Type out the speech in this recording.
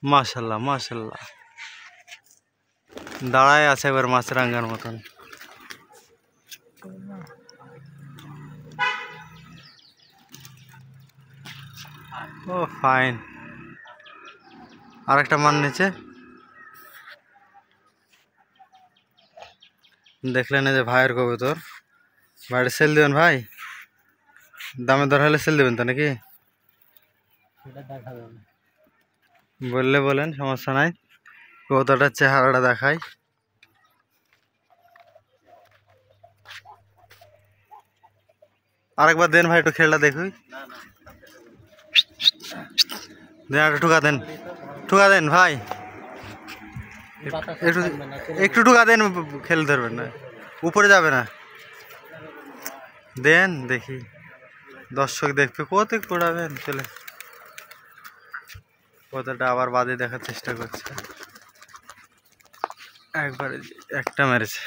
মাশাল্লাহ মাশাল্লাহ, দাঁড়ায় আছে এবার মাছরাঙ্গার মতন। ও ফাইন, আরেকটা মান নিচে দেখলেন, এই যে ভাইয়ের কবুতর। বাড়ি সেল দেবেন ভাই? দামে দর হলে সেল দেবেন তো নাকি? বললে বলেন, সমস্যা নাই। কবুতরটার চেহারাটা দেখাই। আরেকবার দেন ভাই, একটু খেলটা দেখুই। দেন একটু ঠুকা দেন, ঠুকা দেন ভাই, একটু একটু ঠুকা দেন, খেল ধরবেন না, উপরে যাবে না। দেন দেখি, দর্শক দেখবে, কত পড়াবেন চলে। কতটা আবার বাদে দেখার চেষ্টা করছে, একবারে একটা মেরেছে।